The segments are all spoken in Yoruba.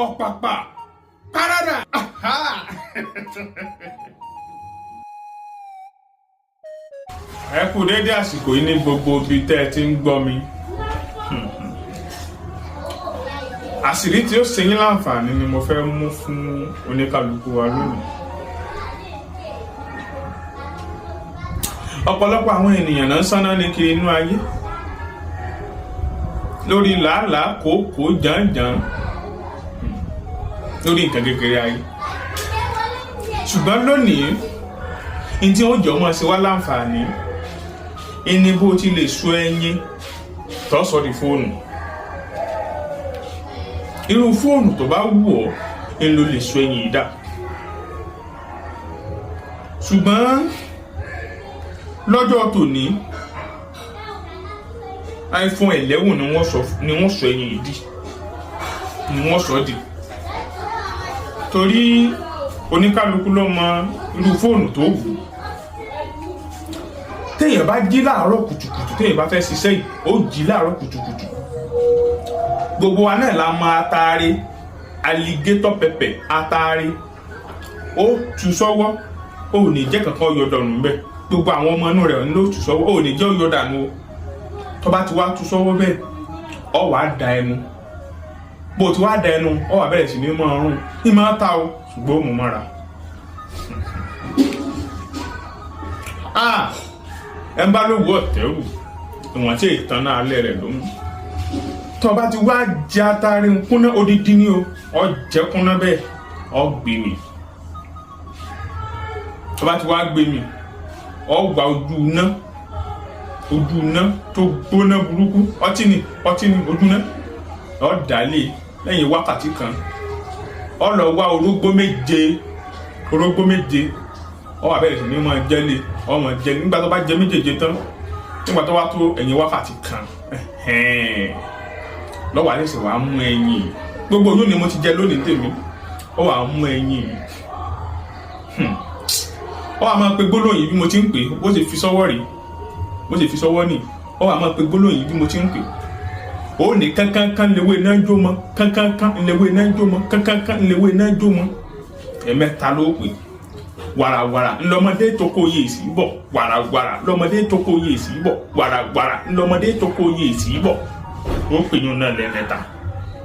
ọ̀pàpà párádà. Ẹ kú dédé àsìkò yìí ní gbogbo ibi tẹ́ ẹ ti ń gbọ́ mi. Àṣírí tí ó ṣe yín láǹfààní ni mo fẹ́ mú fún oníkálukú wa lónìí. Ọ̀pọ̀lọpọ̀ àwọn ènìyàn náà ń sáná ní kiri inú ayé lórí làálàá kòókò jàǹjàǹ lórí nǹkan kékeré ayé. Ṣùgbọ́n lónìí ní tí wọ́n jọ mọ́ ṣe wá láǹfààní ẹni bó ti lè so ẹyin tó sọ di fóònù. Irú fóònù tó bá wù ọ́ ń lo lè so ẹyin yìí dà. Ṣùgbọ́n lọ́jọ́ tòní iPhone 11 ni wọ́n sọ ẹyin yìí di, ni wọ́n sọ di. Torí oníkálukú ló mọ irú fóònù tó wù. Téèyàn bá jí láàárọ̀ kùtùkùtù, téèyàn bá fẹ́ ṣiṣẹ́ yìí ó jí láàárọ̀ kùtùkùtù. Gbogbo wa náà la mọ atare, alligator pepper, atare. Ó tú sọ́wọ́, ó ní jẹ́ kankan yọ dànù bẹ́ẹ̀. Gbogbo àwọn ọmọ inú rẹ̀ ló tú sọ́wọ́, ó ní jẹ́ yọ dànù o. Tó bá ti wá tú sọ́wọ́ bẹ́ẹ̀, ó wá da ẹnu. Bó ti wá da ẹnu, ó wá bẹ̀rẹ̀ sí ní máa rún. Ní máa ta o, ṣùgbọ́n ó mú mọ́ra. Ẹ ń bá ló wọ ọ̀tẹ́wù, ìwọ̀n tí ìtàn náà alẹ́ rẹ̀ ló mú. Tó bá ti wá jẹ atare kúnná odidi ní o, ọ jẹ kúnná bẹ́ẹ̀, ọ gbé mi. Tó bá ti wá gbé mi, ọ gba ojú iná tó gbóná burúkú, ọtí ni ojú iná, ọ dálé lẹ́yìn wákàtí kan. Ọ lọ wá orógbó méje, ọ wá bẹ̀rẹ̀ sí ní máa jẹ́lé, ọ máa jẹ nígbà tó bá jẹ méjèèjì tán, nígbà tó wá tó ẹ̀yìn wákàtí kan. Lọ́wọ́ àlẹ́sẹ̀ wàá mú ẹyin. Gbogbo oyún ni mo ti jẹ lónìí tèmi, ó wàá mú ẹyin. Ó wàá máa pe gbólóhùn yìí bí mo ti ń pè, bó ṣe fi sọ́wọ́ rí, bó ṣe fi sọ́wọ́ nì. Ó wàá máa pe gbólóhùn yìí bí mo ti ń pè. Ó ní kánkán lewé náà jó mọ́, kánkán lewé náà jó mọ́, kánkán lewé náà jó mọ́. Ẹ̀mẹ́ta ló pè. Wàràwàrà ńlọmọdé tó kó yé sí bọ̀, wàràwàrà ńlọmọdé tó kó yé sí bọ̀, wàràwàrà ńlọmọdé tó kó yé sí bọ̀. Ó pè yín náà lẹ́mẹ́ta.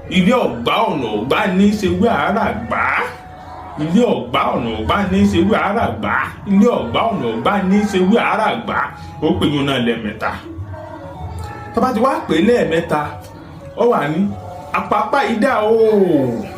Ilé ọ̀gbá ọ̀nà ọ̀gbá ní í ṣe wí àárà gbá. Ilé ọ̀gbá ọ̀nà ọ̀gbá ní í ṣe wí àárà gbá. Ilé ọ̀gbá ọ̀nà ọ̀gbá ní í ṣe wí àárà gbá. Ó pè yín náà lẹ́mẹ́ta. Tó bá ti wá pè lẹ́ẹ̀mẹ́ta, ó wà ní àpápá idà o.